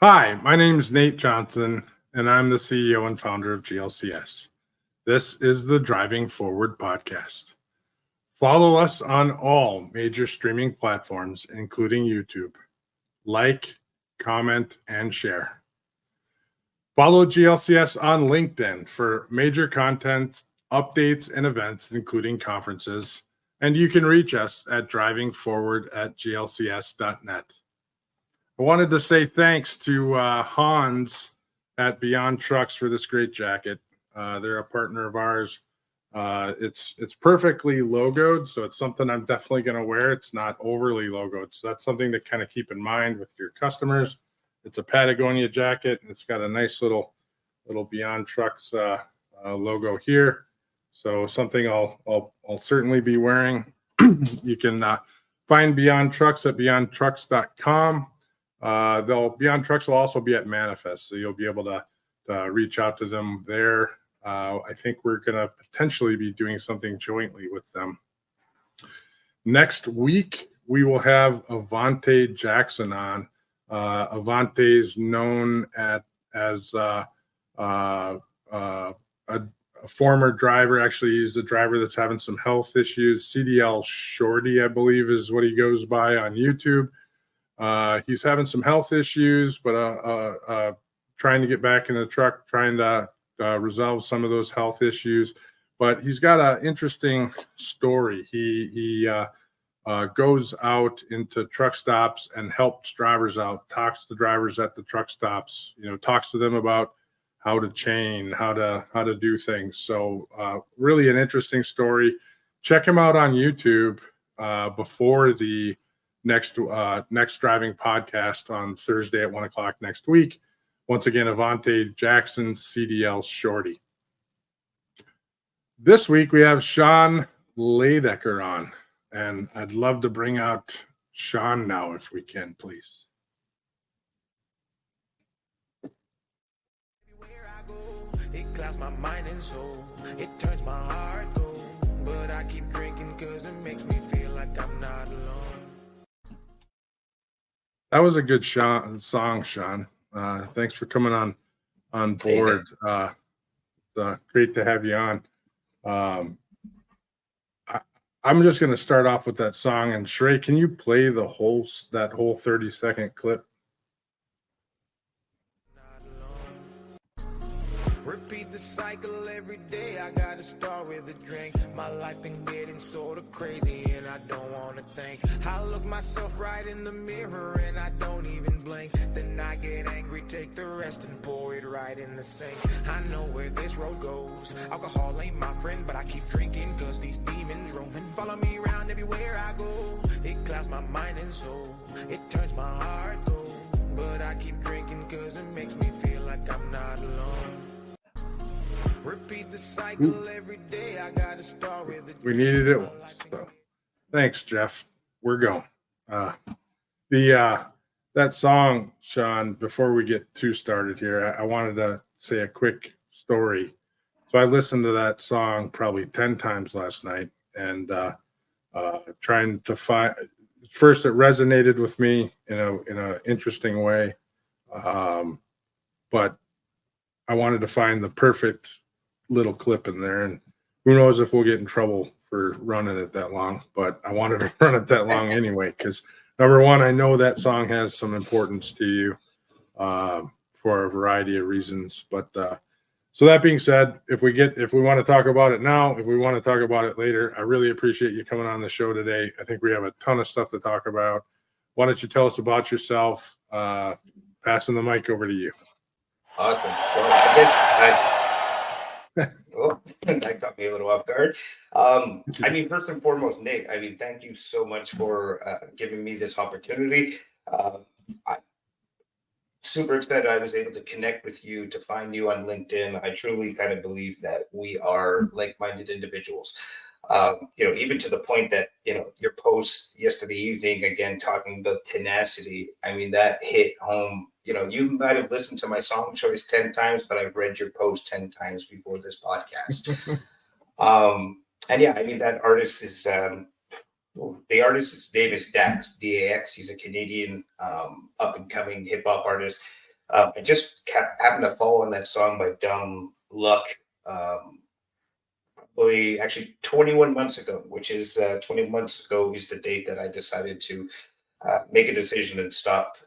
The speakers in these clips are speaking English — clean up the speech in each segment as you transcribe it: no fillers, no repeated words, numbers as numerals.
Hi, my name is Nate Johnson, and I'm the CEO and founder of GLCS. This is the Driving Forward podcast. Follow us on all major streaming platforms, including YouTube. Like, comment, and share. Follow GLCS on LinkedIn for major content, updates, and events, including conferences. And you can reach us at drivingforward@glcs.net. I wanted to say thanks to Hans at Beyond Trucks for this great jacket. They're a partner of ours. It's perfectly logoed, so it's something I'm definitely going to wear. It's not overly logoed, so that's something to kind of keep in mind with your customers. It's a Patagonia jacket, and it's got a nice little Beyond Trucks logo here. So something I'll certainly be wearing. You can find Beyond Trucks at beyondtrucks.com. Beyond Trucks will also be at Manifest, so you'll be able to reach out to them there. I think we're going to potentially be doing something jointly with them. Next week, we will have Avante Jackson on. Avante is known as a former driver. Actually, he's a driver that's having some health issues. CDL Shorty, I believe, is what he goes by on YouTube. He's having some health issues, but trying to get back in the truck, trying to resolve some of those health issues. But he's got an interesting story. He goes out into truck stops and helps drivers out, talks to drivers at the truck stops, talks to them about how to chain, how to do things. So really an interesting story. Check him out on YouTube before the next driving podcast on Thursday at 1:00 next week. Once again, Avante Jackson, CDL Shorty. This week we have Sean Laidacker on, and I'd love to bring out Sean now if we can, please. It clouds my mind and soul. It turns my heart cold. But I keep drinking because it makes me feel like I'm not alone. That was a good song, Sean. Thanks for coming on board. Great to have you on. I'm just going to start off with that song. And Shrey, can you play that whole 30-second clip? Repeat the cycle every day. I gotta start with a drink. My life been getting sort of crazy and I don't wanna think. I look myself right in the mirror and I don't even blink. Then I get angry, take the rest and pour it right in the sink. I know where this road goes. Alcohol ain't my friend, but I keep drinking cause these demons roaming. Follow me around everywhere I go. It clouds my mind and soul. It turns my heart cold. But I keep drinking cause it makes me feel like I'm not alone. Repeat the cycle every day. I gotta start with a drink. We needed it once. So thanks, Jeff. We're going. That song, Sean, before we get too started here, I wanted to say a quick story. So I listened to that song probably 10 times last night and trying to find, first it resonated with me in an interesting way. But I wanted to find the perfect little clip in there, and who knows if we'll get in trouble for running it that long, but I wanted to run it that long anyway, because number one, I know that song has some importance to you for a variety of reasons. But so that being said, if we want to talk about it now, if we want to talk about it later, I really appreciate you coming on the show today. I think we have a ton of stuff to talk about. Why don't you tell us about yourself? Passing the mic over to you. Awesome. Well, that got me a little off guard. First and foremost, Nick, thank you so much for giving me this opportunity. I'm super excited I was able to connect with you, to find you on LinkedIn. I truly kind of believe that we are like-minded individuals. Even to the point that, your post yesterday evening, again, talking about tenacity, that hit home. You might have listened to my song choice 10 times, but I've read your post 10 times before this podcast. That artist is, the artist's name is Dax, D-A-X. He's a Canadian up-and-coming hip-hop artist. I just happened to fall on that song by Dumb Luck. Probably actually 21 months ago, which is 20 months ago is the date that I decided to make a decision and stop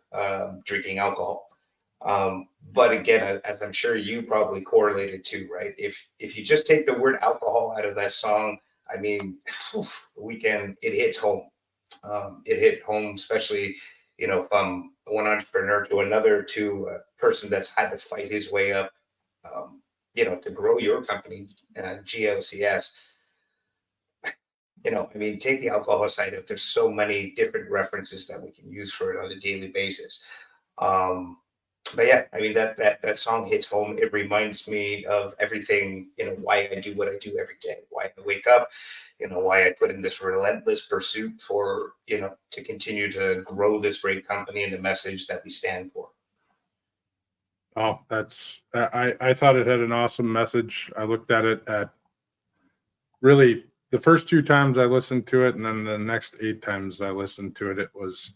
drinking alcohol. But again, as I'm sure you probably correlated to, right? If you just take the word alcohol out of that song, I mean, it hits home. It hit home, especially from one entrepreneur to another to a person that's had to fight his way up, to grow your company, GLCS. I mean, take the alcohol side out. There's so many different references that we can use for it on a daily basis. But yeah, I mean that song hits home. It reminds me of everything, why I do what I do every day, why I wake up, why I put in this relentless pursuit for, to continue to grow this great company and the message that we stand for. Oh, I thought it had an awesome message. I looked at it at really the first 2 times I listened to it, and then the next 8 times I listened to it, it was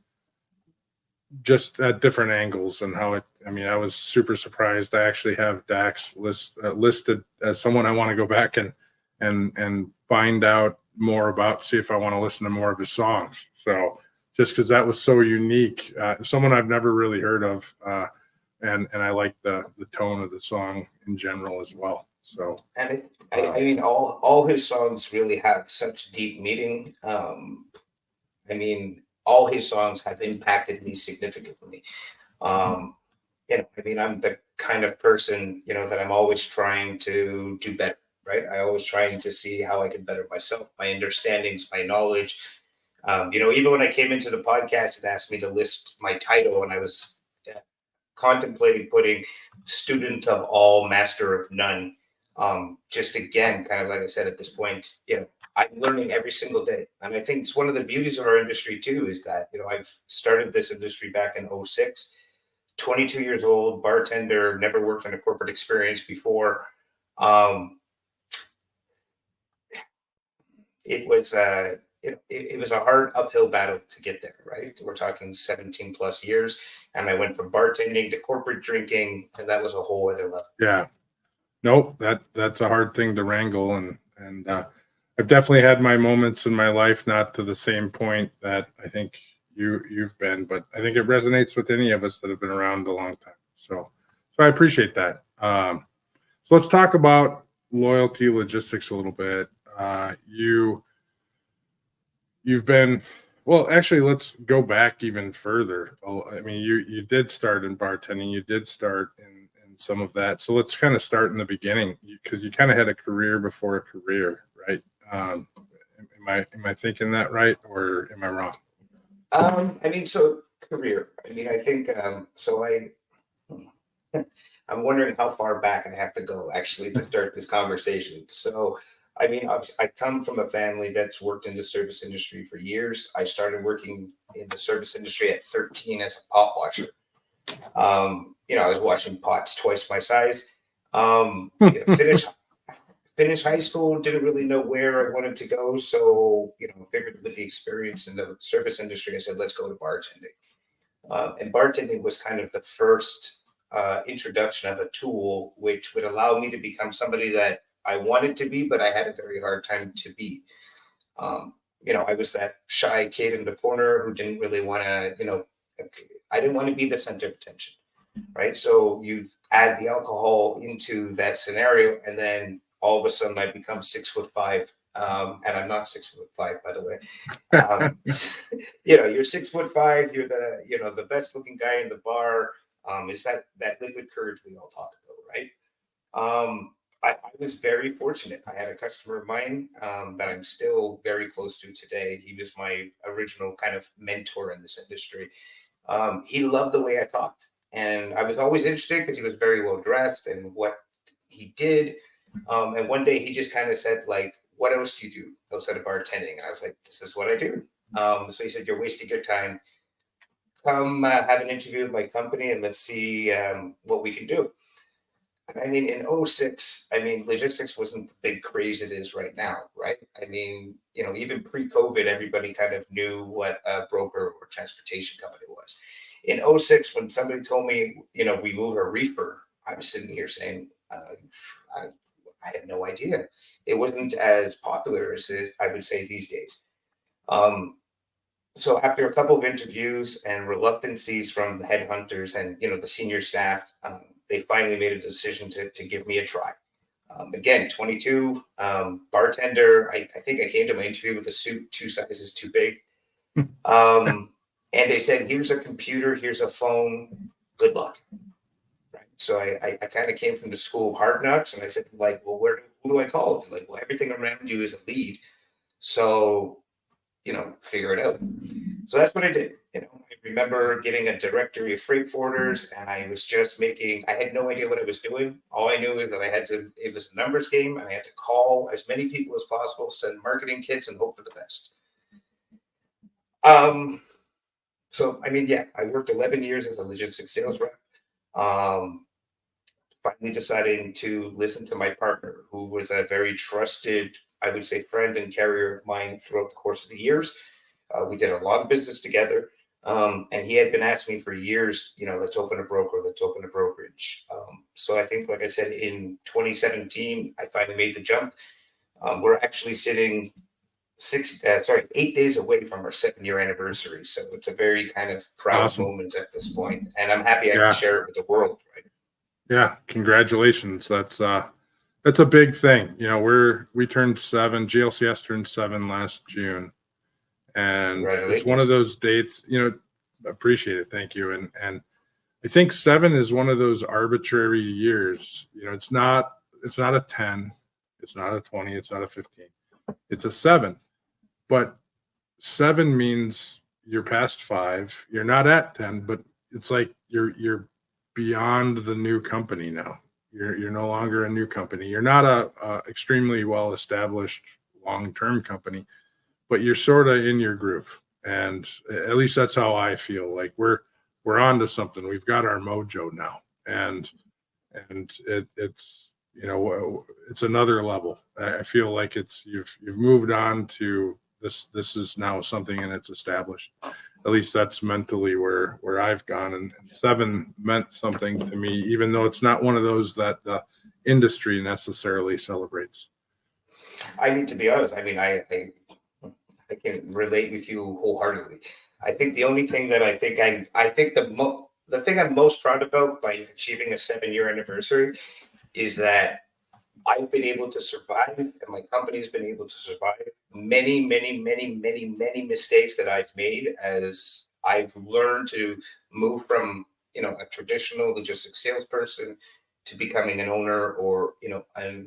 just at different angles and how I was super surprised. I actually have Dax listed as someone I want to go back and find out more about, see if I want to listen to more of his songs. So just because that was so unique, someone I've never really heard of, and I like the tone of the song in general as well. So, and I mean, all his songs really have such deep meaning. I mean, all his songs have impacted me significantly. I mean, I'm the kind of person, that I'm always trying to do better, right? I always trying to see how I can better myself, my understandings, my knowledge. Even when I came into the podcast and asked me to list my title, and I was contemplating putting student of all, master of none. Just again, kind of like I said at this point, I'm learning every single day. And I think it's one of the beauties of our industry too, is that, I've started this industry back in 2006, 22 years old, bartender, never worked in a corporate experience before. It was it was a hard uphill battle to get there, right? We're talking 17 plus years. And I went from bartending to corporate drinking, and that was a whole other level. Yeah. Nope, that's a hard thing to wrangle, and I've definitely had my moments in my life, not to the same point that I think you've been, but I think it resonates with any of us that have been around a long time. So I appreciate that. So let's talk about Loyalty Logistics a little bit. You've been, well, actually, let's go back even further. I mean, you did start in bartending, you did start in some of that. So let's kind of start in the beginning, because you kind of had a career before a career, right? Am I thinking that right, or am I wrong? I mean, so career. I mean, I think I'm wondering how far back I have to go actually to start this conversation. So, I mean, I come from a family that's worked in the service industry for years. I started working in the service industry at 13 as a pot washer. I was washing pots twice my size. Finished high school, didn't really know where I wanted to go. So, figured with the experience in the service industry, I said, let's go to bartending. And bartending was kind of the first introduction of a tool which would allow me to become somebody that I wanted to be, but I had a very hard time to be. I was that shy kid in the corner who didn't really want to, I didn't want to be the center of attention, right? So you add the alcohol into that scenario, and then all of a sudden I become 6'5", and I'm not 6'5", by the way. You're 6'5", you're the best looking guy in the bar. Is that liquid courage we all talk about, right? I was very fortunate. I had a customer of mine that I'm still very close to today. He was my original kind of mentor in this industry. He loved the way I talked, and I was always interested because he was very well dressed and what he did. And one day he just kind of said, like, what else do you do outside of bartending? And I was like, this is what I do. So he said, you're wasting your time. Come have an interview with my company and let's see what we can do. I mean, in 2006, I mean, logistics wasn't the big craze it is right now, right? I mean, even pre-COVID, everybody kind of knew what a broker or transportation company was. In '06, when somebody told me, we move a reefer, I was sitting here saying, I had no idea. It wasn't as popular as I would say these days. So after a couple of interviews and reluctancies from the headhunters and the senior staff, they finally made a decision to give me a try. Again, 22, bartender. I think I came to my interview with a suit 2 sizes too big. And they said, here's a computer, here's a phone, good luck. Right. So I kind of came from the school of hard knocks, and I said, like, well, who do I call? They're like, well, everything around you is a lead. So, figure it out. So that's what I did. I remember getting a directory of freight forwarders, and I was just I had no idea what I was doing. All I knew is that it was a numbers game, and I had to call as many people as possible, send marketing kits, and hope for the best. So, I worked 11 years as a logistics sales rep. Finally deciding to listen to my partner, who was a very trusted, I would say, friend and carrier of mine throughout the course of the years. We did a lot of business together. And he had been asking me for years, let's open a broker, let's open a brokerage. So I think, like I said, in 2017, I finally made the jump. We're actually sitting 8 days away from our 7-year anniversary. So it's a very kind of proud moment at this point. And I'm happy I can share it with the world, right? Yeah, congratulations. That's a big thing. We turned 7. GLCS turned 7 last June, and it's one of those dates. Appreciate it. Thank you. And I think 7 is one of those arbitrary years. It's not a 10, it's not a 20, it's not a 15. It's a 7, but 7 means you're past 5. You're not at 10, but it's like you're beyond the new company now. You're no longer a new company. You're not a extremely well-established long-term company, but you're sort of in your groove. And at least that's how I feel. Like we're on to something. We've got our mojo now, and it's it's another level. I feel like you've moved on to this. This is now something, and it's established. At least that's mentally where I've gone, and 7 meant something to me, even though it's not one of those that the industry necessarily celebrates. To be honest, I can relate with you wholeheartedly. I think the only thing that I think the thing I'm most proud about by achieving a 7-year anniversary is that I've been able to survive, and my company's been able to survive many, many, many, many, many mistakes that I've made as I've learned to move from, a traditional logistics salesperson to becoming an owner or, a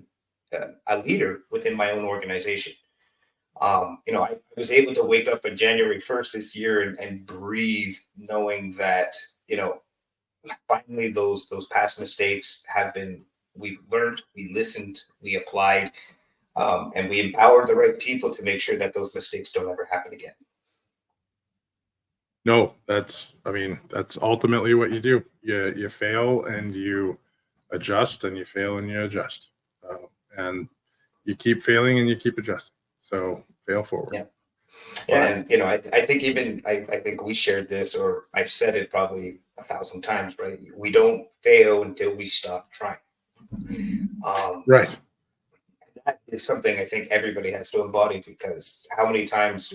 leader within my own organization. I was able to wake up on January 1st this year and breathe, knowing that, finally those past mistakes we've learned, we listened, we applied, and we empowered the right people to make sure that those mistakes don't ever happen again. No, that's ultimately what you do. You fail and you adjust, and you fail and you adjust, and you keep failing and you keep adjusting. So fail forward. Yeah. And I think we shared this, or I've said it probably 1,000 times, right? We don't fail until we stop trying. Right. That is something I think everybody has to embody, because how many times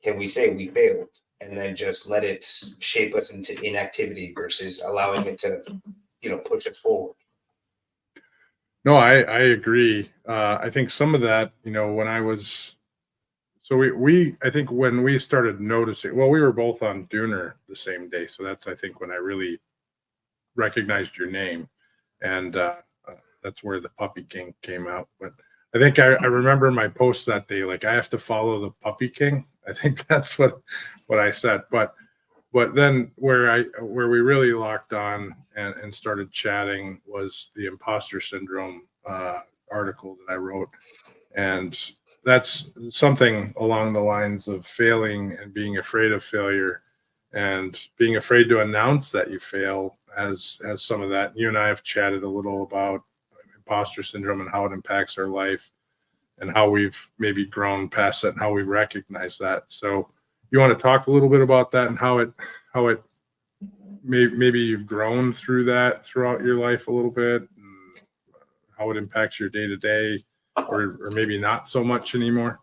can we say we failed and then just let it shape us into inactivity versus allowing it to, push us forward? No, I agree. I think some of that, when I was, I think when we started noticing, well, we were both on Dooner the same day. So that's, I think, when I really recognized your name, and that's where the Puppy King came out. But I think I remember my post that day, like, I have to follow the Puppy King. I think that's what I said. But then where we really locked on and started chatting was the imposter syndrome article that I wrote. And that's something along the lines of failing and being afraid of failure and being afraid to announce that you fail as some of that. You and I have chatted a little about imposter syndrome and how it impacts our life and how we've maybe grown past that and how we recognize that. So you want to talk a little bit about that and how it maybe you've grown through that throughout your life a little bit, and how it impacts your day to day, or maybe not so much anymore.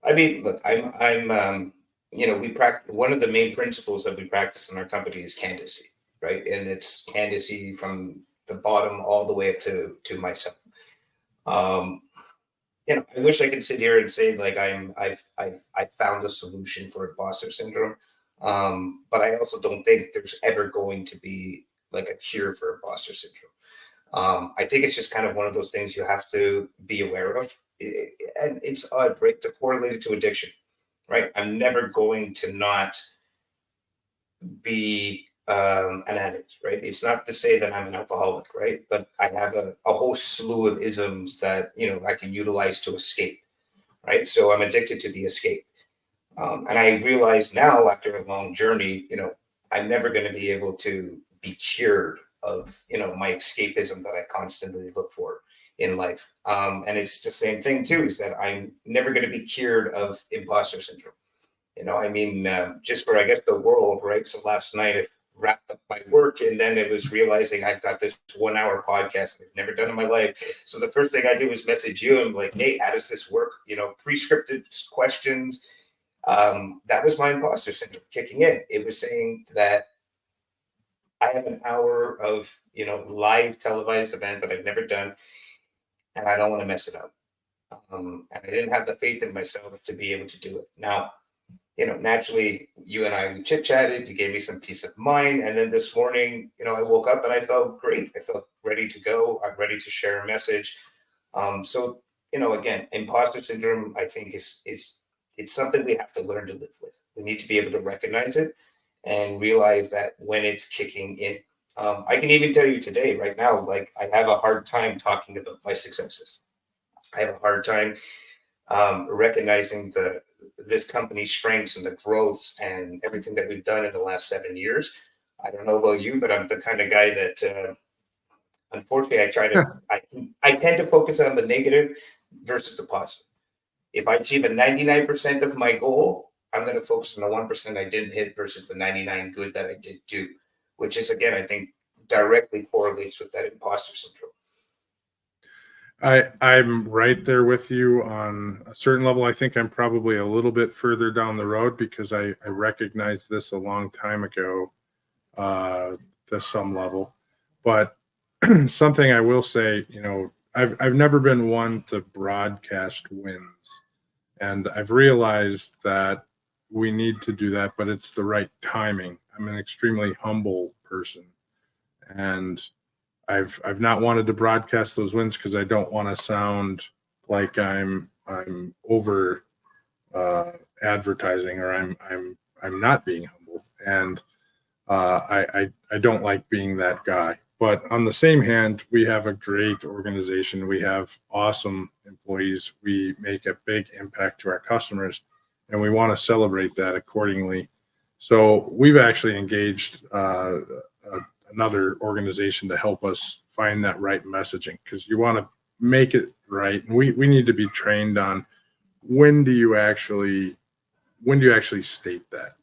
I mean, look, we practice, one of the main principles that we practice in our company is candidacy, right? And it's candidacy from the bottom all the way up to myself. I wish I could sit here and say like I've found a solution for imposter syndrome. But I also don't think there's ever going to be like a cure for imposter syndrome. I think it's just kind of one of those things you have to be aware of. And it's odd, right? To correlate it to addiction, right? I'm never going to not be an addict, right? It's not to say that I'm an alcoholic, right? But I have a whole slew of isms that, I can utilize to escape, right? So I'm addicted to the escape. And I realize now after a long journey, I'm never going to be able to be cured of, my escapism that I constantly look for in life. And it's the same thing too, is that I'm never going to be cured of imposter syndrome. Just for, I guess, the world, right? So last night I wrapped up my work, and then it was realizing I've got this 1 hour podcast I've never done in my life. So the first thing I do is message you. I'm like, hey, how does this work? Pre-scripted questions. That was my imposter syndrome kicking in. It was saying that I have an hour of, live televised event that I've never done, and I don't want to mess it up. And I didn't have the faith in myself to be able to do it. Now, naturally, you and I, we chit-chatted, you gave me some peace of mind. And then this morning, I woke up and I felt great. I felt ready to go. I'm ready to share a message. So, again, imposter syndrome, I think it's something we have to learn to live with. We need to be able to recognize it and realize that when it's kicking in. I can even tell you today, right now, like I have a hard time talking about my successes. I have a hard time recognizing this company's strengths and the growths and everything that we've done in the last 7 years. I don't know about you, but I'm the kind of guy that, unfortunately, I tend to focus on the negative versus the positive. If I achieve a 99% of my goal, I'm going to focus on the 1% I didn't hit versus the 99 good that I did do, which is, again, I think directly correlates with that imposter syndrome. I'm right there with you on a certain level. I think I'm probably a little bit further down the road because I recognized this a long time ago to some level. But something I will say, I've never been one to broadcast wins. And I've realized that we need to do that, but it's the right timing. I'm an extremely humble person. And I've not wanted to broadcast those wins because I don't want to sound like I'm over advertising, or I'm not being humble, and I don't like being that guy. But on the same hand, we have a great organization. We have awesome employees. We make a big impact to our customers, and we want to celebrate that accordingly. So we've actually engaged another organization to help us find that right messaging, because you want to make it right. And we need to be trained on when do you actually state that.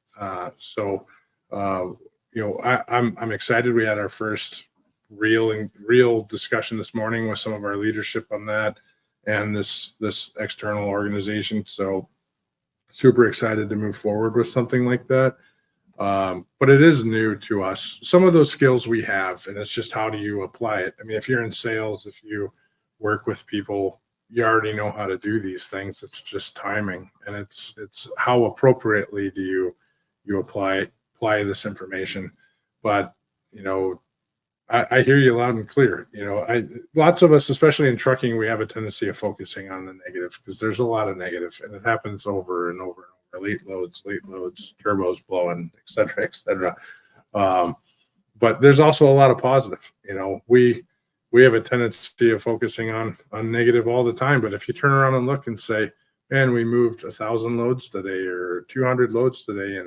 I'm excited. We had our first real discussion this morning with some of our leadership on that and this external organization. So super excited to move forward with something like that. But it is new to us. Some of those skills we have, and it's just how do you apply it? I mean, if you're in sales, if you work with people, you already know how to do these things. It's just timing, and it's how appropriately do you apply this information. But I hear you loud and clear. Lots of us, especially in trucking, we have a tendency of focusing on the negative because there's a lot of negative, and it happens over and over and over. Late loads, turbos blowing, et cetera. But there's also a lot of positive. We have a tendency of focusing on negative all the time. But if you turn around and look and say, man, we moved 1,000 loads today or 200 loads today,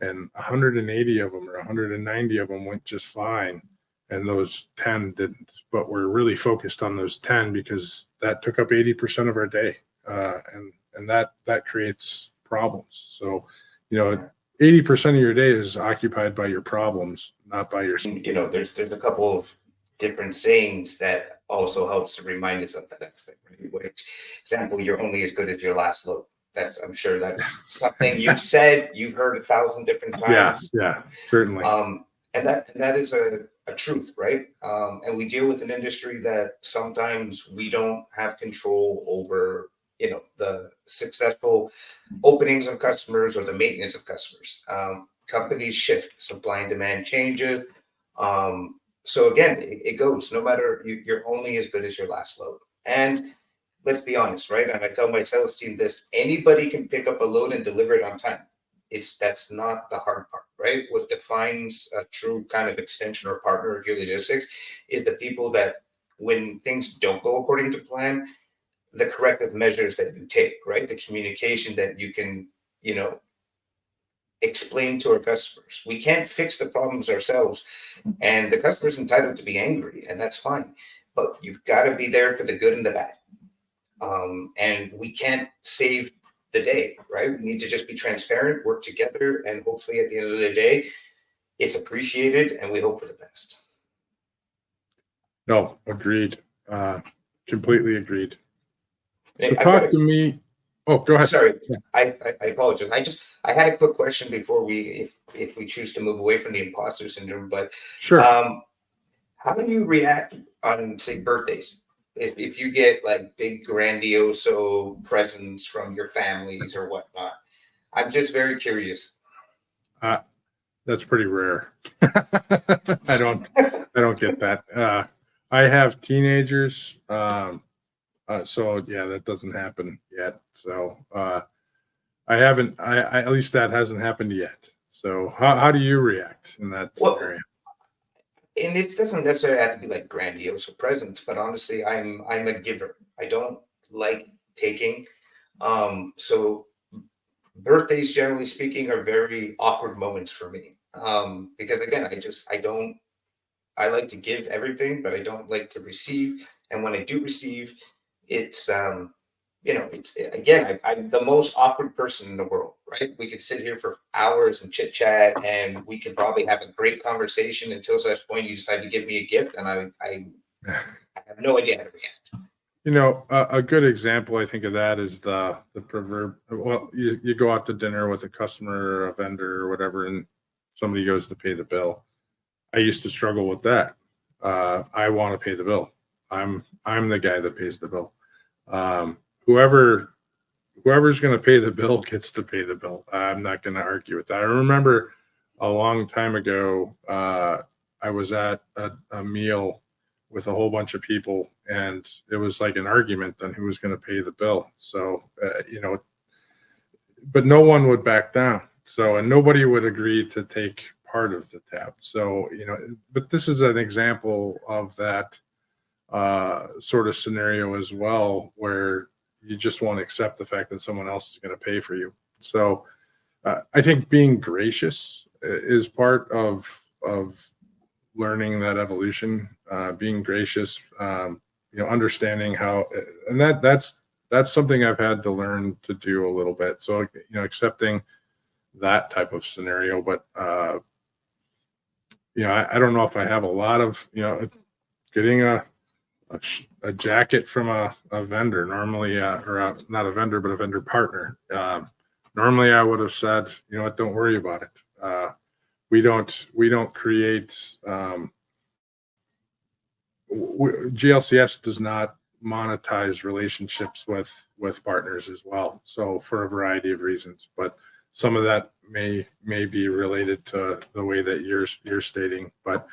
and 180 of them or 190 of them went just fine, and those 10 didn't. But we're really focused on those 10 because that took up 80% of our day, and that creates problems. So, 80% of your day is occupied by your problems, not by your. There's a couple of different sayings that also helps to remind us of that thing. Right? Which, example, you're only as good as your last load. I'm sure that's something you've said, you've heard 1,000 different times. Yeah, certainly. And that is a truth, right? And we deal with an industry that sometimes we don't have control over, the successful openings of customers or the maintenance of customers. Companies shift, supply and demand changes. So again, it goes, no matter, you're only as good as your last load. And let's be honest, right? And I tell my sales team this: anybody can pick up a load and deliver it on time. That's not the hard part, right? What defines a true kind of extension or partner of your logistics is the people that, when things don't go according to plan, the corrective measures that you take, right? The communication that you can, explain to our customers. We can't fix the problems ourselves, and the customer's entitled to be angry, and that's fine. But you've got to be there for the good and the bad. And we can't save the day, right? We need to just be transparent, work together, and hopefully at the end of the day, it's appreciated, and we hope for the best. No, agreed. Completely agreed. So talk to me. Oh, go ahead. Sorry, I apologize. I had a quick question before if we choose to move away from the imposter syndrome, but sure. How do you react on, say, birthdays? If you get like big grandiose presents from your families or whatnot, I'm just very curious. That's pretty rare. I don't get that. I have teenagers, so yeah, that doesn't happen yet. So I haven't. I at least that hasn't happened yet. So how do you react in that scenario? And it doesn't necessarily have to be like grandiose presents, but honestly, I'm a giver. I don't like taking. So birthdays, generally speaking, are very awkward moments for me. Because again, I like to give everything, but I don't like to receive. And when I do receive, it's I'm the most awkward person in the world, right? We could sit here for hours and chit chat, and we could probably have a great conversation until such point you decide to give me a gift, and I have no idea how to react. A good example, I think, of that is the proverb. Well, you go out to dinner with a customer or a vendor or whatever, and somebody goes to pay the bill. I used to struggle with that. I want to pay the bill. I'm the guy that pays the bill. Whoever's going to pay the bill gets to pay the bill. I'm not going to argue with that. I remember a long time ago, I was at a meal with a whole bunch of people, and it was like an argument on who was going to pay the bill. So, but no one would back down. So, and nobody would agree to take part of the tab. So, but this is an example of that sort of scenario as well, where you just won't accept the fact that someone else is going to pay for you. So I think being gracious is part of learning that evolution, being gracious, understanding how, and that's something I've had to learn to do a little bit. So, accepting that type of scenario, but I don't know if I have a lot of, getting a jacket from a vendor normally, or not a vendor, but a vendor partner. Normally I would have said, don't worry about it. We don't create, GLCS does not monetize relationships with partners as well. So for a variety of reasons, but some of that may be related to the way that you're stating, but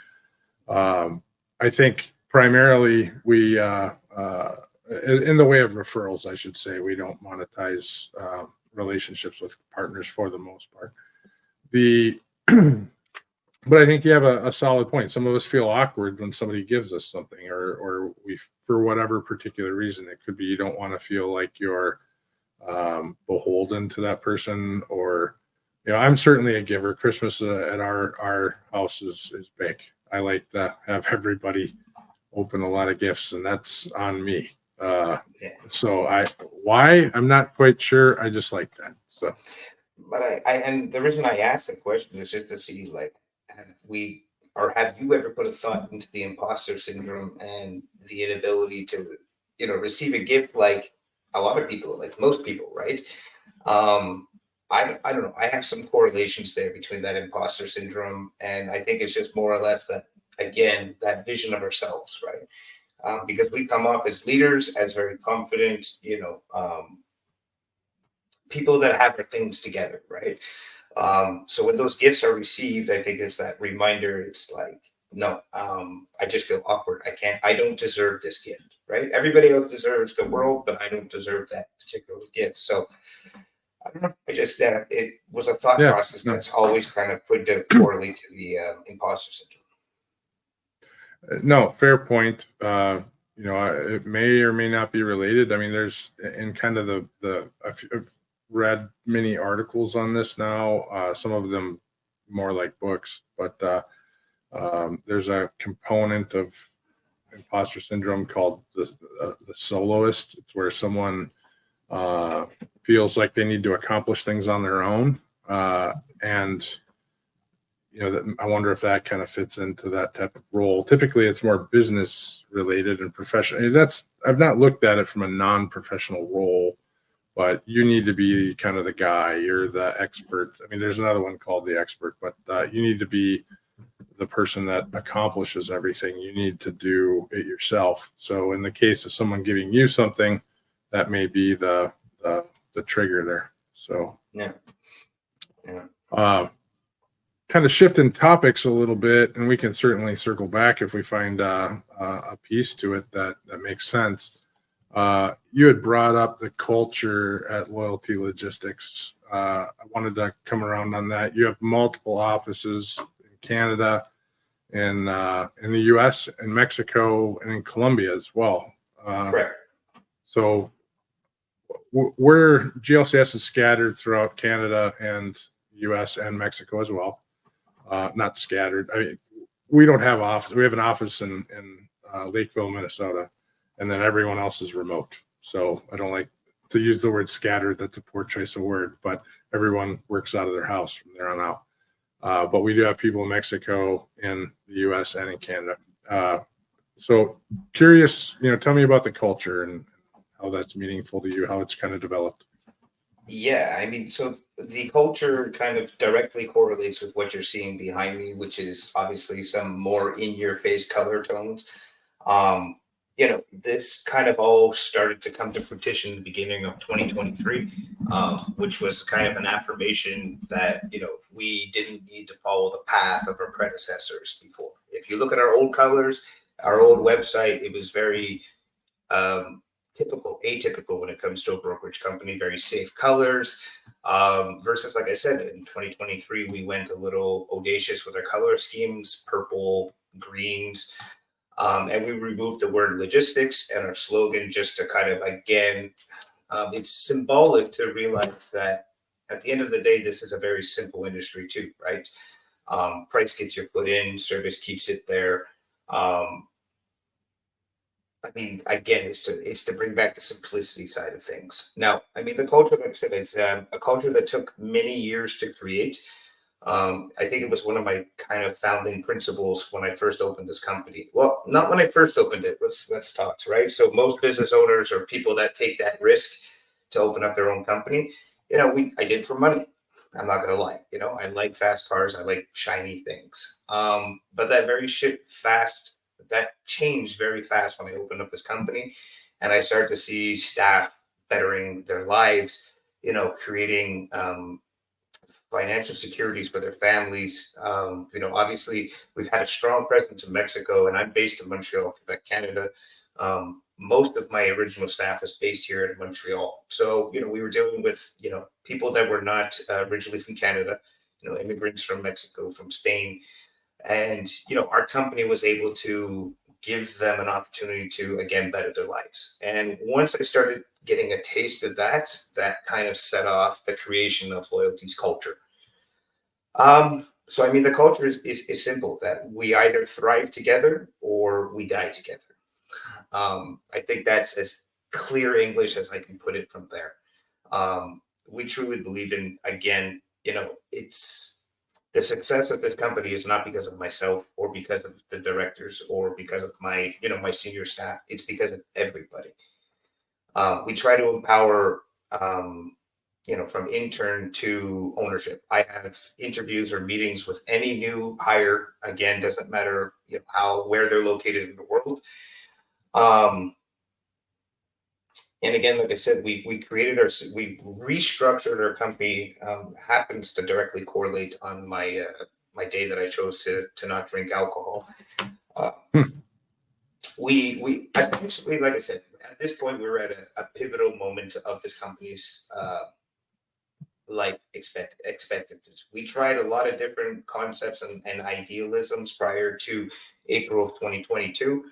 I think primarily we in the way of referrals, I should say, we don't monetize relationships with partners for the most part. But I think you have a solid point. Some of us feel awkward when somebody gives us something, or we, for whatever particular reason, it could be you don't want to feel like you're beholden to that person, or I'm certainly a giver. Christmas at our house is big. I like to have everybody open a lot of gifts, and that's on me. So I'm not quite sure. I just like that. So But and the reason I asked the question is just to see, like, have you ever put a thought into the imposter syndrome and the inability to, receive a gift like a lot of people, like most people, right? Um, I don't know. I have some correlations there between that imposter syndrome, and I think it's just more or less that, again, that vision of ourselves, right? Because we come off as leaders, as very confident, people that have their things together, right? So when those gifts are received, I think it's that reminder. It's like, no, I just feel awkward. I don't deserve this gift, right? Everybody else deserves the world, but I don't deserve that particular gift. So I don't know. I just, it was a thought Yeah, process no, that's always kind of put to correlate to the imposter syndrome. no, fair point. It may or may not be related. I mean, there's in kind of I've read many articles on this now. Some of them more like books, but there's a component of imposter syndrome called the soloist. It's where someone feels like they need to accomplish things on their own, and I wonder if that kind of fits into that type of role. Typically, it's more business related and professional. I've not looked at it from a non-professional role, but you need to be kind of the guy. You're the expert. I mean, there's another one called the expert, but you need to be the person that accomplishes everything. You need to do it yourself. So in the case of someone giving you something, that may be the trigger there. So Yeah. Yeah. Kind of shifting topics a little bit, and we can certainly circle back if we find a piece to it that makes sense. You had brought up the culture at Loyalty Logistics. I wanted to come around on that. You have multiple offices in Canada, in the U.S., in Mexico, and in Colombia as well. Correct. So where GLCS is scattered throughout Canada and U.S. and Mexico as well. Not scattered. I mean, we don't have office. We have an office in Lakeville, Minnesota, and then everyone else is remote. So I don't like to use the word scattered. That's a poor choice of word, but everyone works out of their house from there on out. But we do have people in Mexico, in the U.S., and in Canada. So curious, tell me about the culture and how that's meaningful to you, how it's kind of developed. Yeah, I mean, so the culture kind of directly correlates with what you're seeing behind me, which is obviously some more in-your-face color tones. This kind of all started to come to fruition in the beginning of 2023, which was kind of an affirmation that, we didn't need to follow the path of our predecessors before. If you look at our old colors, our old website, it was very atypical when it comes to a brokerage company, very safe colors, versus, like I said, in 2023, we went a little audacious with our color schemes, purple, greens, and we removed the word logistics and our slogan just to kind of, again, it's symbolic to realize that at the end of the day, this is a very simple industry too, right? Price gets your foot in, service keeps it there. I mean, again, it's to bring back the simplicity side of things. Now, I mean, the culture, like I said, is a culture that took many years to create. I think it was one of my kind of founding principles when I first opened this company. Well, not when I first opened it. Let's talk, right? So most business owners or people that take that risk to open up their own company, I did it for money. I'm not gonna lie. I like fast cars. I like shiny things. But that changed very fast when I opened up this company, and I started to see staff bettering their lives, creating financial securities for their families. Obviously we've had a strong presence in Mexico, and I'm based in Montreal, Quebec, Canada. Most of my original staff is based here in Montreal. So, we were dealing with, people that were not originally from Canada, immigrants from Mexico, from Spain. And, our company was able to give them an opportunity to, again, better their lives. And once I started getting a taste of that kind of set off the creation of Loyalty's culture. So, I mean, the culture is simple, that we either thrive together or we die together. I think that's as clear English as I can put it from there. we truly believe in, again, it's the success of this company is not because of myself or because of the directors or because of my, my senior staff. It's because of everybody. We try to empower, from intern to ownership. I have interviews or meetings with any new hire. Again, doesn't matter, where they're located in the world. And again, like I said, we restructured our company. Happens to directly correlate on my my day that I chose to not drink alcohol. Uh, we essentially, like I said, at this point we're at a pivotal moment of this company's life expectancies. We tried a lot of different concepts and idealisms prior to April of 2022.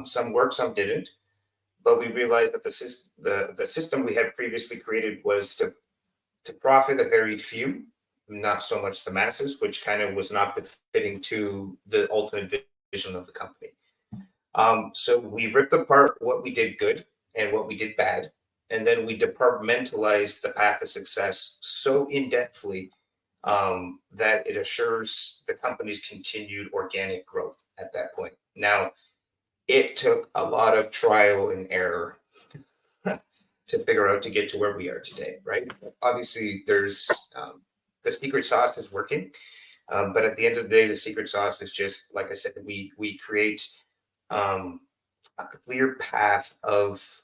Some worked, some didn't. But we realized that the system we had previously created was to profit a very few, not so much the masses, which kind of was not befitting to the ultimate vision of the company. So we ripped apart what we did good and what we did bad, and then we departmentalized the path of success so in-depthly that it assures the company's continued organic growth at that point. Now, it took a lot of trial and error to figure out to get to where we are today, right? Obviously, there's the secret sauce is working, but at the end of the day, the secret sauce is just, like I said, we create a clear path of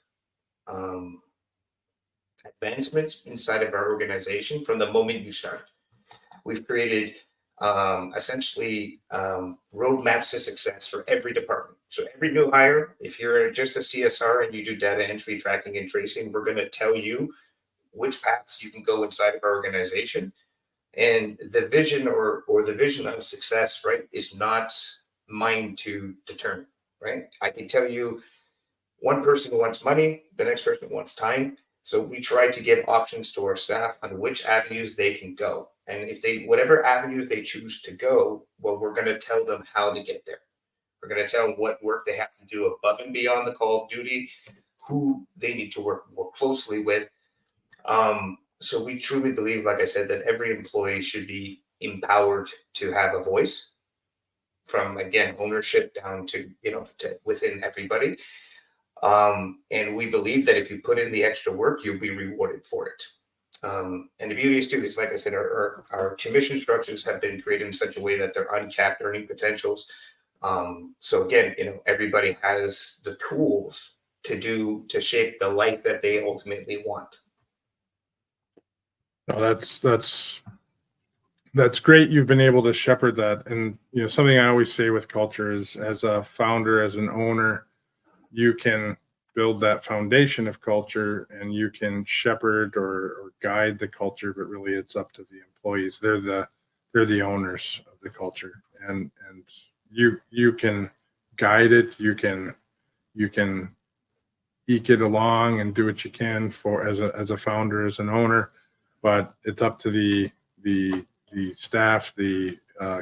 advancement inside of our organization from the moment you start. We've created essentially roadmaps to success for every department. So every new hire, if you're just a CSR and you do data entry, tracking, and tracing, we're going to tell you which paths you can go inside of our organization. And the vision or the vision of success, right, is not mine to determine, right? I can tell you one person wants money, the next person wants time. So we try to give options to our staff on which avenues they can go. And if whatever avenues they choose to go, well, we're going to tell them how to get there. We're going to tell them what work they have to do above and beyond the call of duty, who they need to work more closely with. So we truly believe, like I said, that every employee should be empowered to have a voice, from, again, ownership down to, to within everybody. And we believe that if you put in the extra work, you'll be rewarded for it. And the beauty is too, is, like I said, our commission structures have been created in such a way that they're uncapped earning potentials. So again, everybody has the tools to shape the life that they ultimately want. No, that's great. You've been able to shepherd that. And, something I always say with culture is, as a founder, as an owner, you can build that foundation of culture and you can shepherd or guide the culture, but really it's up to the employees. They're the owners of the culture, and you can guide it. You can eke it along and do what you can for as a founder, as an owner, but it's up to the staff, the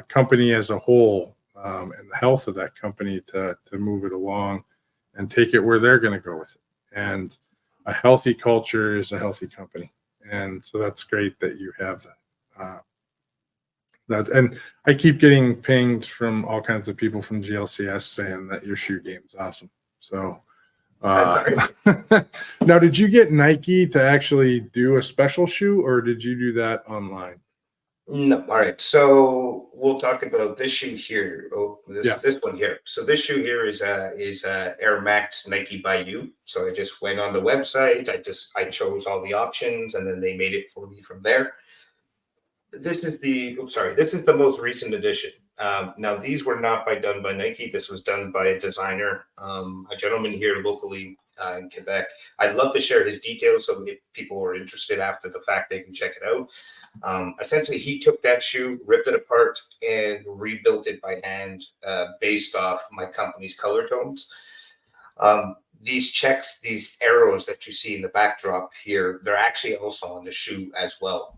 company as a whole, and the health of that company to move it along and take it where they're going to go with it. And a healthy culture is a healthy company. And so that's great that you have that. And I keep getting pinged from all kinds of people from GLCS saying that your shoe game is awesome. So now, did you get Nike to actually do a special shoe, or did you do that online? No. All right. So we'll talk about this shoe here. Oh, this one here. So this shoe here is Air Max Nike by You. So I just went on the website. I chose all the options, and then they made it for me from there. This is the most recent edition. Now, these were not done by Nike. This was done by a designer, a gentleman here locally in Quebec. I'd love to share his details so if people are interested after the fact, they can check it out. Essentially, he took that shoe, ripped it apart, and rebuilt it by hand based off my company's color tones. These checks, these arrows that you see in the backdrop here, they're actually also on the shoe as well.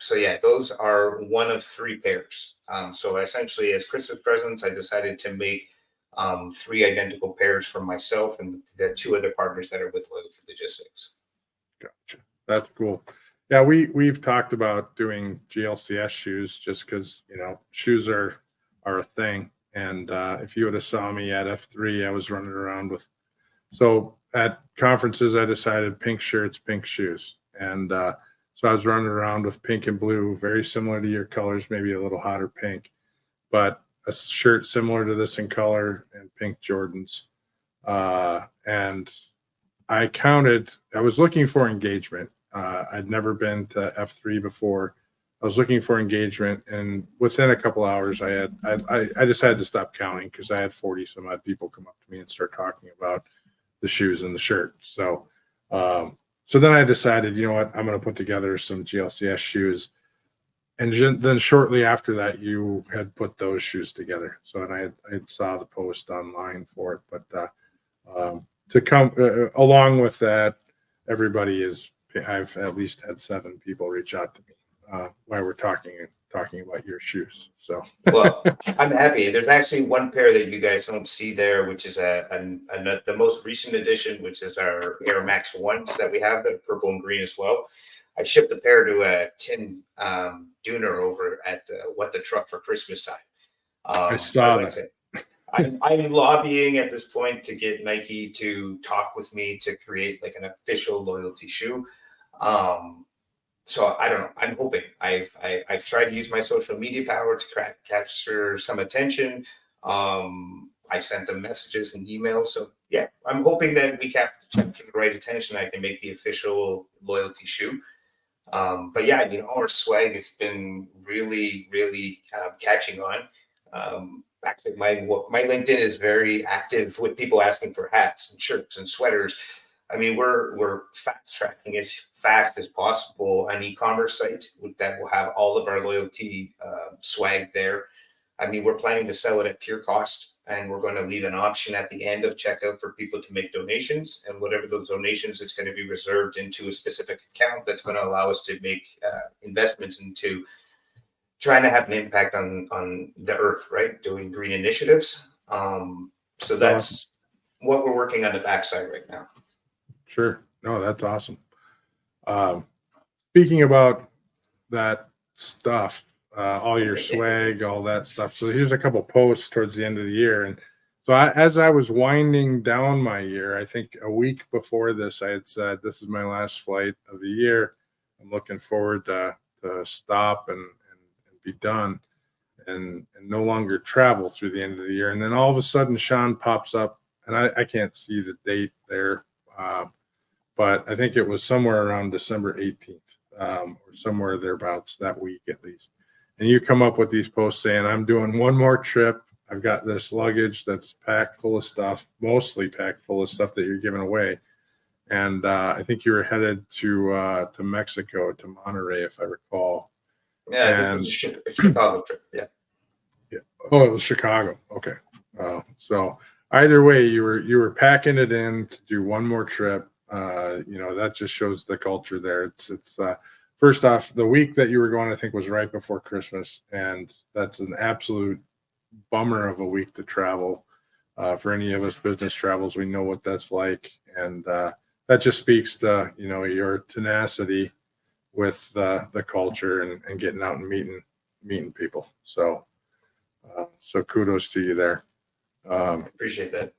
So yeah, those are one of 3 pairs. So essentially, as Christmas presents, I decided to make 3 identical pairs for myself and the 2 other partners that are with Loyalty Logistics. Gotcha. That's cool. Yeah, we've talked about doing GLCS shoes just because, you know, shoes are a thing. And if you would have saw me at F3, I was running around with, so at conferences, I decided pink shirts, pink shoes. And so I was running around with pink and blue, very similar to your colors, maybe a little hotter pink, but a shirt similar to this in color and pink Jordans. And I was looking for engagement. I'd never been to F3 before. I was looking for engagement, and within a couple hours, I just had to stop counting because I had 40 some odd people come up to me and start talking about the shoes and the shirt. So, so then I decided, you know what, I'm going to put together some GLCS shoes. And then shortly after that, you had put those shoes together. So, and I saw the post online for it, but to come along with that, I've at least had 7 people reach out to me while we're talking about your shoes. So, well, I'm happy. There's actually one pair that you guys don't see there, which is the most recent edition, which is our Air Max 1s that we have that are purple and green as well. I shipped a pair to Tim Dooner over at What the Truck for Christmas time. I saw that. I'm lobbying at this point to get Nike to talk with me to create like an official loyalty shoe. So I don't know. I'm hoping. I've tried to use my social media power to capture some attention. I sent them messages and emails. So yeah, I'm hoping that we capture the right attention. I can make the official loyalty shoe. But yeah, I mean, our swag has been really, really catching on. Actually, my LinkedIn is very active with people asking for hats and shirts and sweaters. I mean, we're fast tracking as fast as possible an e-commerce site that will have all of our loyalty swag there. I mean, we're planning to sell it at pure cost, and we're going to leave an option at the end of checkout for people to make donations. And whatever those donations, it's going to be reserved into a specific account that's going to allow us to make investments into trying to have an impact on the earth, right? Doing green initiatives. So that's what we're working on the backside right now. Sure. No, that's awesome. Speaking about that stuff, all your swag, all that stuff. So here's a couple posts towards the end of the year. And so as I was winding down my year, I think a week before this, I had said, this is my last flight of the year. I'm looking forward to stop and be done and no longer travel through the end of the year. And then all of a sudden, Sean pops up, and I can't see the date there, but I think it was somewhere around December 18th or somewhere thereabouts that week at least. And you come up with these posts saying, I'm doing one more trip. I've got this luggage that's packed full of stuff, mostly packed full of stuff that you're giving away. And I think you were headed to Mexico, to Monterey, if I recall. Yeah, it was a Chicago trip. Yeah. Yeah. Oh, it was Chicago. Okay. So either way, you were packing it in to do one more trip. You know, that just shows the culture there. It's first off, the week that you were going, I think, was right before Christmas, and that's an absolute bummer of a week to travel. For any of us business travels, we know what that's like, and that just speaks to, you know, your tenacity with the culture and getting out and meeting people. So so kudos to you there. Appreciate that.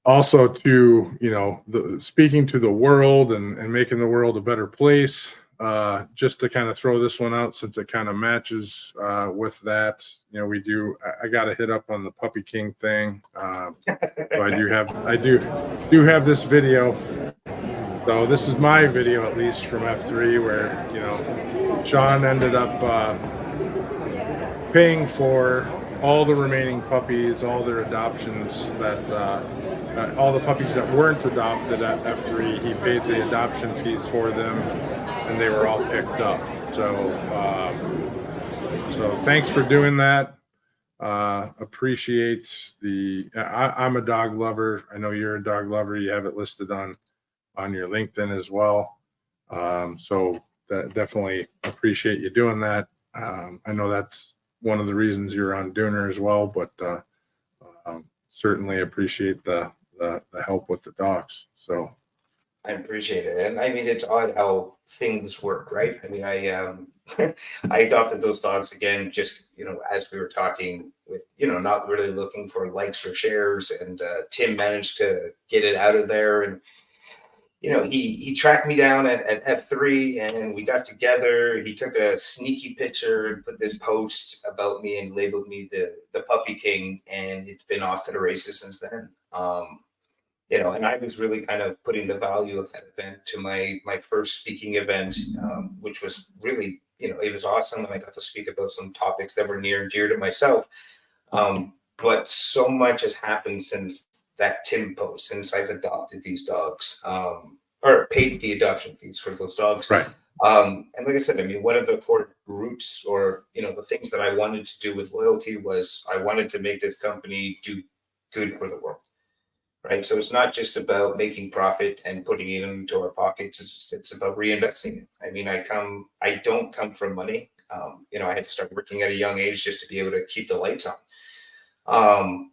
Also to, you know, speaking to the world and making the world a better place, just to kind of throw this one out since it kind of matches with that, you know, I got to hit up on the Puppy King thing. So I do have this video. So this is my video, at least from F3, where, you know, Sean ended up paying for all the remaining puppies, all their adoptions all the puppies that weren't adopted at F3, he paid the adoption fees for them, and they were all picked up. So thanks for doing that. Appreciate I'm a dog lover. I know you're a dog lover. You have it listed on your LinkedIn as well. So definitely appreciate you doing that. I know that's one of the reasons you're on Dooner as well, but certainly appreciate the help with the dogs. So I appreciate it. And I mean, it's odd how things work, right? I mean, I adopted those dogs again, just, as we were talking with, not really looking for likes or shares. And Tim managed to get it out of there. And, he tracked me down at F3 and we got together. He took a sneaky picture and put this post about me and labeled me the puppy king. And it's been off to the races since then. And I was really kind of putting the value of that event to my first speaking event, which was really, it was awesome. And I got to speak about some topics that were near and dear to myself. But so much has happened since that Tim post, since I've adopted these dogs, or paid the adoption fees for those dogs. Right. And like I said, I mean, one of the core roots or, the things that I wanted to do with Loyalty was I wanted to make this company do good for the world. Right. So it's not just about making profit and putting it into our pockets. It's about reinvesting it. I mean, I don't come from money. I had to start working at a young age just to be able to keep the lights on.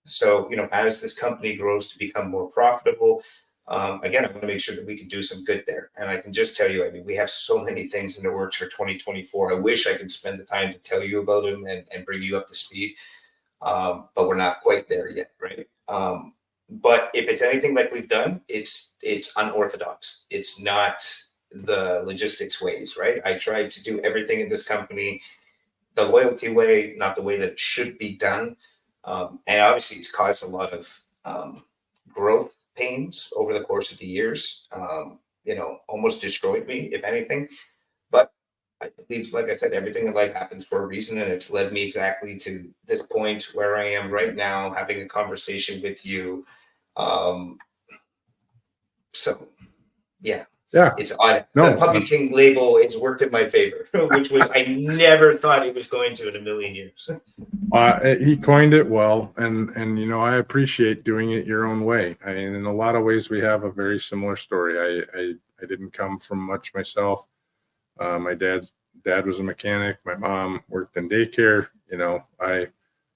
So, as this company grows to become more profitable, again, I want to make sure that we can do some good there. And I can just tell you, I mean, we have so many things in the works for 2024. I wish I could spend the time to tell you about them and bring you up to speed. But we're not quite there yet. Right. But if it's anything like we've done, it's unorthodox. It's not the logistics ways, right? I tried to do everything in this company the Loyalty way, not the way that it should be done. And obviously, it's caused a lot of growth pains over the course of the years. Almost destroyed me, if anything. But I believe, like I said, everything in life happens for a reason, and it's led me exactly to this point where I am right now, having a conversation with you. So yeah, it's odd. No, The Puppy King label has worked in my favor, which was I never thought it was going to in a million years. He coined it well, and I appreciate doing it your own way. I mean, in a lot of ways, we have a very similar story. I didn't come from much myself. My dad was a mechanic. My mom worked in daycare.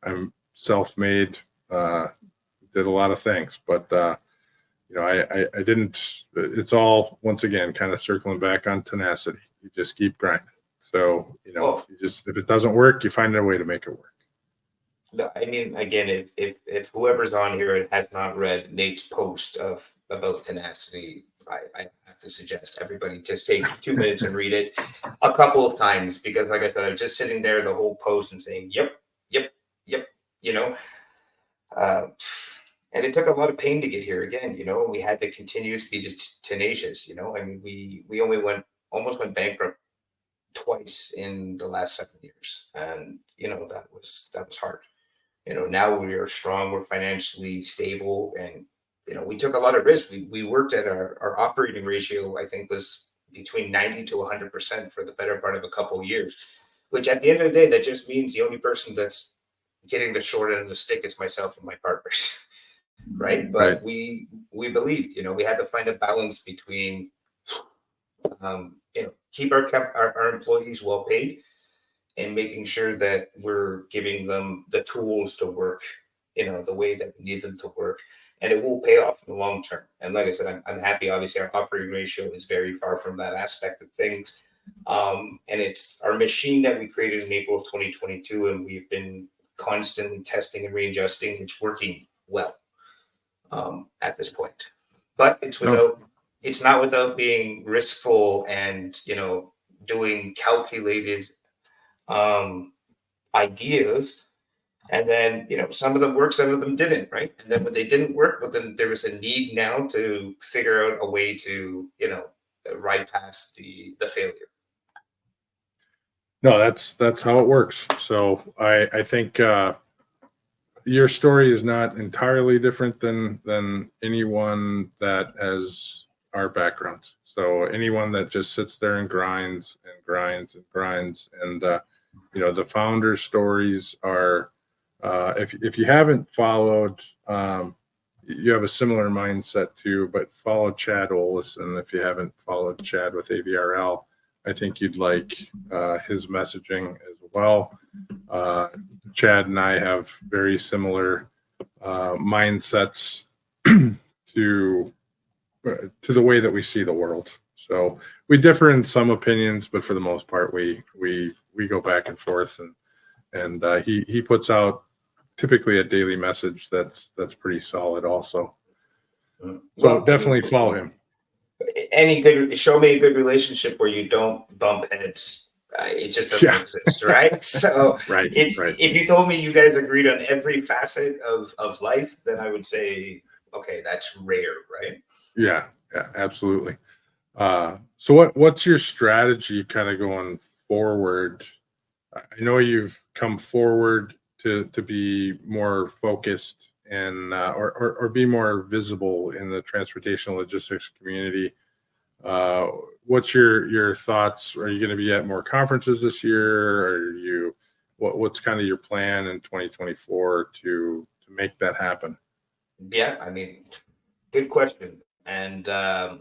I'm self-made. Did a lot of things, but I didn't. It's all, once again, kind of circling back on tenacity. You just keep grinding. So you just, if it doesn't work, you find a way to make it work. I mean, again, if whoever's on here has not read Nate's post about tenacity, I have to suggest everybody just take 2 minutes and read it a couple of times, because like I said, I was just sitting there the whole post and saying, yep. And it took a lot of pain to get here again, we had to continue to be tenacious, I mean, we only almost went bankrupt twice in the last 7 years. And, that was hard. Now we are strong, we're financially stable, and, we took a lot of risk. We worked at our operating ratio, I think, was between 90 to 100% for the better part of a couple of years, which at the end of the day, that just means the only person that's getting the short end of the stick is myself and my partners. Right. But Right. we believed, we had to find a balance between, keep our employees well paid and making sure that we're giving them the tools to work, the way that we need them to work. And it will pay off in the long term. And like I said, I'm happy. Obviously, our operating ratio is very far from that aspect of things. And it's our machine that we created in April of 2022, and we've been constantly testing and readjusting. It's working well. At this point, but it's not without being riskful and, doing calculated, ideas. And then, some of them worked, some of them didn't. Right. And then when they didn't work, but then there was a need now to figure out a way to, ride past the failure. No, that's how it works. So I think, your story is not entirely different than anyone that has our backgrounds. So anyone that just sits there and grinds and grinds and grinds, and the founder stories are, if you haven't followed, you have a similar mindset too, but follow Chad Olison. If you haven't followed Chad with AVRL, I think you'd like his messaging as well. Chad and I have very similar mindsets to to the way that we see the world. So we differ in some opinions, but for the most part, we go back and forth, and he puts out typically a daily message that's pretty solid also. So Well, definitely follow him. Show me a good relationship where you don't bump heads. It just doesn't exist, right? So Right. if you told me you guys agreed on every facet of life, then I would say, okay, that's rare, right? Yeah, absolutely. So what's your strategy kind of going forward? I know you've come forward to be more focused and or be more visible in the transportation logistics community. What's your thoughts? Are you going to be at more conferences this year? Or are you what's kind of your plan in 2024 to make that happen? Yeah, I mean, good question. And I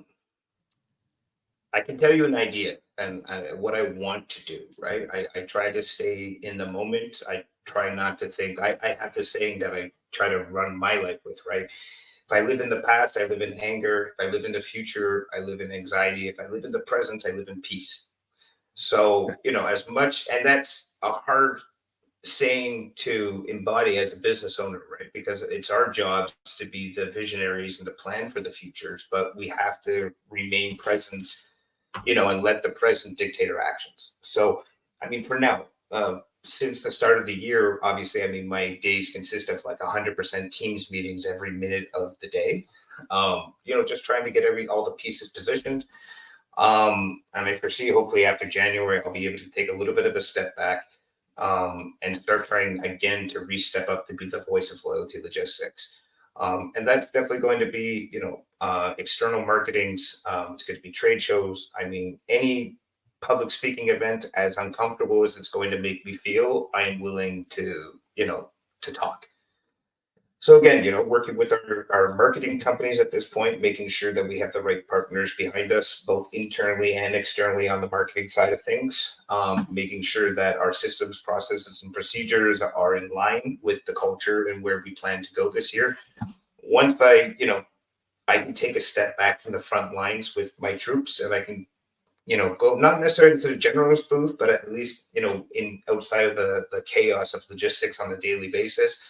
can tell you an idea and what I want to do, right? I try to stay in the moment. I try not to think. I have this saying that I try to run my life with, right? If I live in the past, I live in anger. If I live in the future, I live in anxiety. If I live in the present, I live in peace. So, as much, and that's a hard saying to embody as a business owner, right? Because it's our jobs to be the visionaries and to plan for the futures, but we have to remain present, and let the present dictate our actions. So, I mean, for now, since the start of the year, obviously, I mean, my days consist of like 100% Teams meetings every minute of the day. Just trying to get all the pieces positioned. And I foresee hopefully after January, I'll be able to take a little bit of a step back and start trying again to re-step up to be the voice of Loyalty Logistics. And that's definitely going to be, external marketings. It's going to be trade shows. I mean, any public speaking event, as uncomfortable as it's going to make me feel, I am willing to, to talk. So again, working with our marketing companies at this point, making sure that we have the right partners behind us, both internally and externally on the marketing side of things, making sure that our systems, processes, and procedures are in line with the culture and where we plan to go this year. Once I can take a step back from the front lines with my troops and I can, go not necessarily to the generalist booth, but at least, in outside of the chaos of logistics on a daily basis,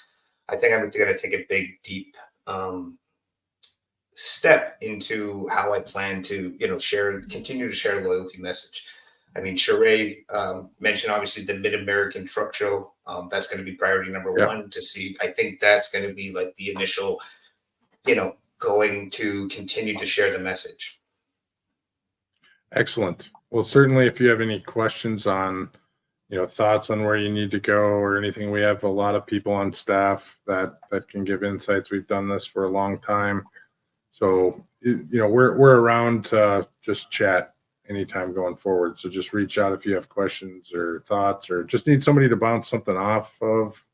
I think I'm going to take a big, deep step into how I plan to, continue to share loyalty message. I mean, Sheree mentioned obviously the Mid-American Truck Show. That's going to be priority number one to see. I think that's going to be like the initial, going to continue to share the message. Excellent. Well, certainly if you have any questions on, thoughts on where you need to go or anything, we have a lot of people on staff that can give insights. We've done this for a long time. So, we're around to just chat anytime going forward. So just reach out if you have questions or thoughts or just need somebody to bounce something off of.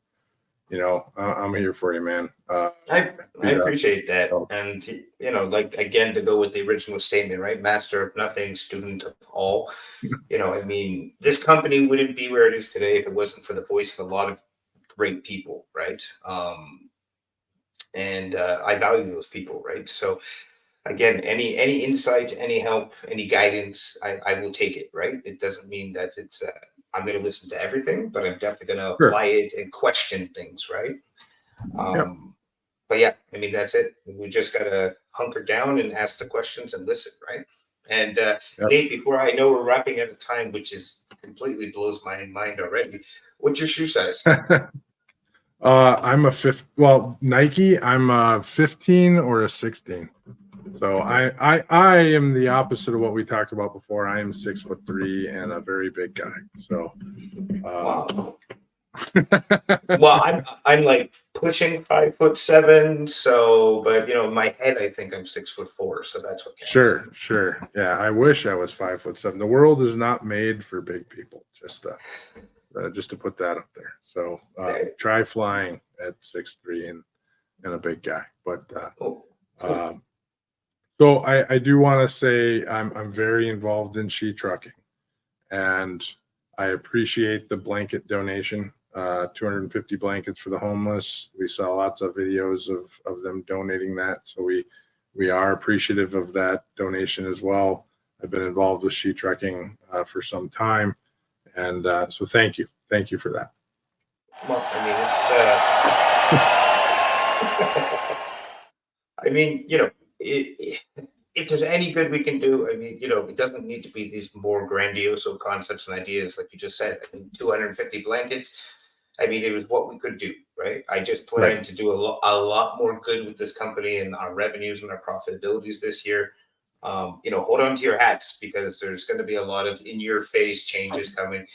I'm here for you, man. I appreciate that. And, like, again, to go with the original statement, right? Master of nothing, student of all. I mean, this company wouldn't be where it is today if it wasn't for the voice of a lot of great people, right? And I value those people, right? So, again, any insight, any help, any guidance, I will take it, right? It doesn't mean that it's I'm going to listen to everything, but I'm definitely going to apply it and question things, right? But yeah, I mean, that's it. We just got to hunker down and ask the questions and listen, right? And Nate, before I know we're wrapping out of time, which is completely blows my mind already. What's your shoe size? I'm a Nike. I'm a 15 or a 16. So I am the opposite of what we talked about before. I am 6'3" and a very big guy. So, wow. Well, I'm like pushing 5'7". So, but in my head, I think I'm 6'4". So that's what counts. Sure. Yeah, I wish I was 5'7". The world is not made for big people. Just to put that up there. So try flying at 6'3" and a big guy. But so I do want to say I'm very involved in sheet trucking, and I appreciate the blanket donation. 250 blankets for the homeless. We saw lots of videos of them donating that. So we we are appreciative of that donation as well. I've been involved with sheet trucking for some time, and so thank you for that. Well, I mean, it's, I mean, if there's any good we can do, I mean, it doesn't need to be these more grandiose concepts and ideas, like you just said. I mean, 250 blankets. I mean, it was what we could do, right? I just plan to do a lot more good with this company and our revenues and our profitabilities this year. Hold on to your hats, because there's going to be a lot of in-your-face changes coming.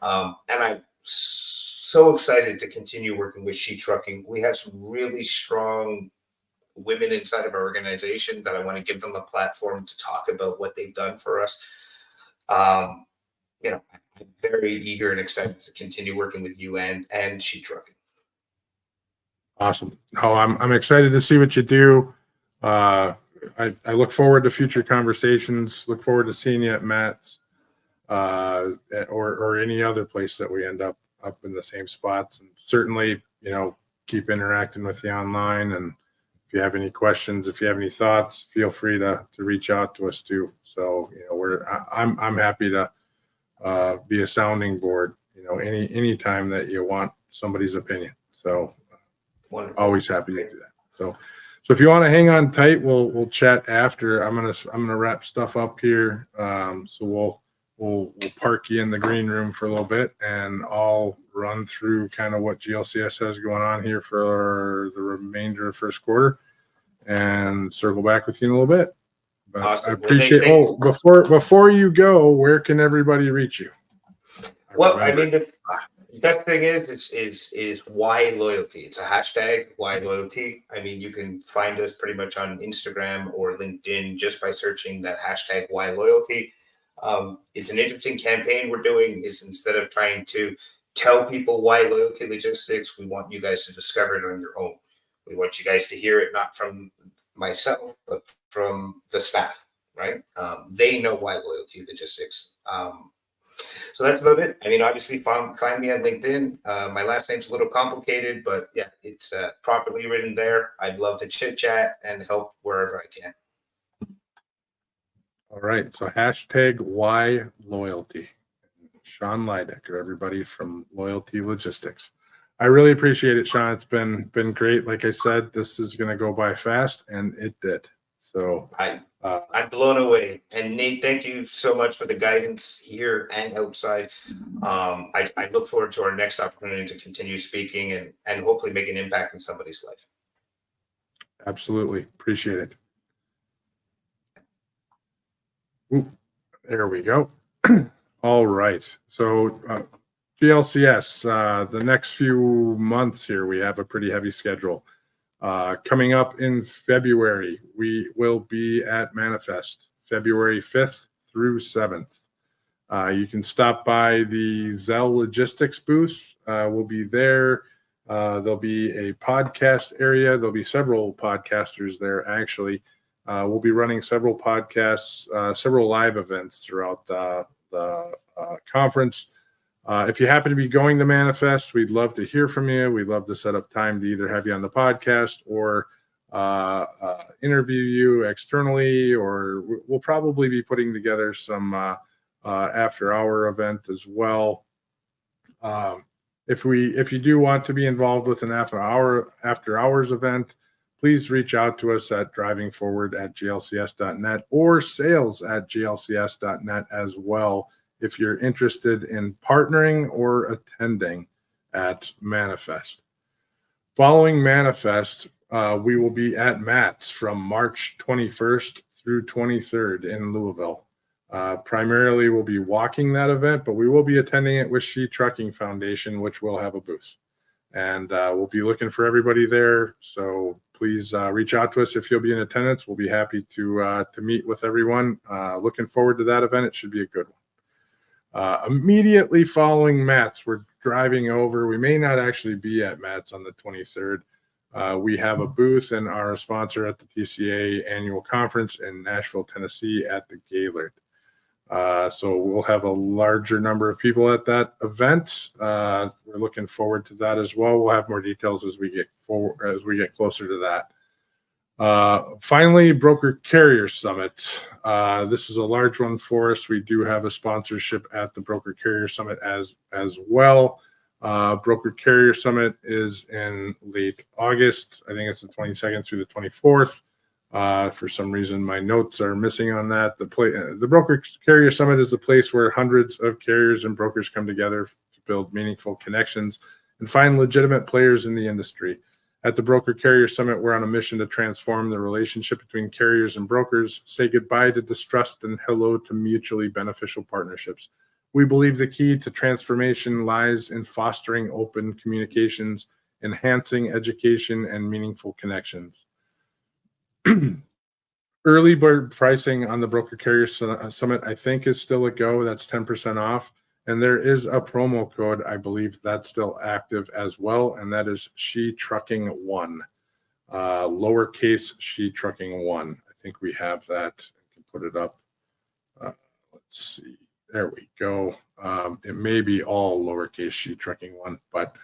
And I'm so excited to continue working with sheet trucking. We have some really strong women inside of our organization that I want to give them a platform to talk about what they've done for us. I'm very eager and excited to continue working with you and sheet trucking. Awesome. I'm excited to see what you do. I look forward to future conversations. Look forward to seeing you at Matt's or any other place that we end up in the same spots. And certainly, keep interacting with you online. And if you have any questions, if you have any thoughts, feel free to reach out to us too. So, I'm happy to be a sounding board, any time that you want somebody's opinion. So Wonderful. Always happy to do that. So if you want to hang on tight, we'll chat after. I'm gonna wrap stuff up here. So we'll park you in the green room for a little bit, and I'll run through kind of what GLCS has going on here for the remainder of first quarter, and circle back with you in a little bit. But awesome. I appreciate. Before you go, where can everybody reach you? I mean, the best thing is why loyalty. It's a hashtag why loyalty. I mean, you can find us pretty much on Instagram or LinkedIn just by searching that hashtag why loyalty. It's an interesting campaign we're doing. Is instead of trying to tell people why Loyalty Logistics, we want you guys to discover it on your own. We want you guys to hear it not from myself, but from the staff, right? They know why Loyalty Logistics. So that's about it. I mean, obviously, find me on LinkedIn. My last name's a little complicated, but yeah, it's properly written there. I'd love to chit chat and help wherever I can. All right. So hashtag why loyalty. Sean Laidacker, everybody from Loyalty Logistics. I really appreciate it, Sean. It's been great. Like I said, this is going to go by fast, and it did. So I'm blown away. And Nate, thank you so much for the guidance here and outside. I look forward to our next opportunity to continue speaking and hopefully make an impact in somebody's life. Absolutely. Appreciate it. Ooh, there we go. All right. So GLCS, the next few months here, we have a pretty heavy schedule. Coming up in February, we will be at Manifest, February 5th through 7th. You can stop by the Zell Logistics booth. We'll be there. There'll be a podcast area. There'll be several podcasters there, actually. We'll be running several podcasts, several live events throughout the conference. If you happen to be going to Manifest, we'd love to hear from you. We'd love to set up time to either have you on the podcast or interview you externally, or we'll probably be putting together some after-hour event as well. If you do want to be involved with an after-hours event, please reach out to us at drivingforward@glcs.net or sales@glcs.net as well if you're interested in partnering or attending at Manifest. Following Manifest, we will be at Matt's from March 21st through 23rd in Louisville. Primarily, we'll be walking that event, but we will be attending it with She Trucking Foundation, which will have a booth. And we'll be looking for everybody there. So please reach out to us if you'll be in attendance. We'll be happy to meet with everyone. Looking forward to that event. It should be a good one. Immediately following Matt's, we're driving over. We may not actually be at Matt's on the 23rd. We have a booth and are a sponsor at the TCA annual conference in Nashville, Tennessee at the Gaylord. So we'll have a larger number of people at that event. We're looking forward to that as well. We'll have more details as we get closer to that. Finally, Broker Carrier Summit. This is a large one for us. We do have a sponsorship at the Broker Carrier Summit as well. Broker Carrier Summit is in late August. I think it's the 22nd through the 24th. For some reason, my notes are missing on that. The Broker Carrier Summit is the place where hundreds of carriers and brokers come together to build meaningful connections and find legitimate players in the industry. At the Broker Carrier Summit, we're on a mission to transform the relationship between carriers and brokers, say goodbye to distrust and hello to mutually beneficial partnerships. We believe the key to transformation lies in fostering open communications, enhancing education, and meaningful connections. Early bird pricing on the Broker Carrier Summit, I think, is still a go. That's 10% off. And there is a promo code, I believe that's still active as well, and that is SheTrucking1, lowercase SheTrucking1. I think we have that. I can put it up. Let's see. There we go. It may be all lowercase SheTrucking1, but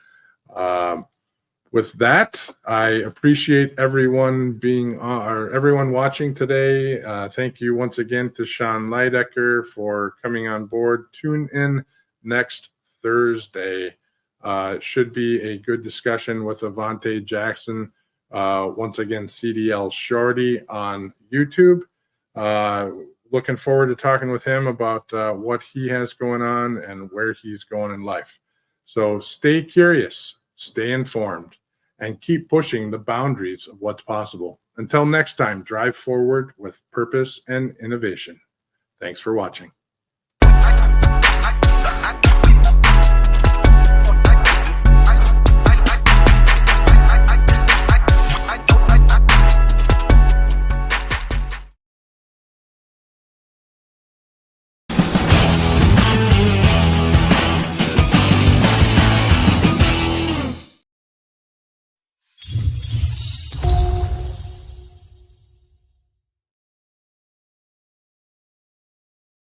with that, I appreciate everyone everyone watching today. Thank you once again to Sean Laidacker for coming on board. Tune in next Thursday. It should be a good discussion with Avante Jackson. Once again, CDL Shorty on YouTube. Looking forward to talking with him about what he has going on and where he's going in life. So stay curious, stay informed, and keep pushing the boundaries of what's possible. Until next time, drive forward with purpose and innovation. Thanks for watching.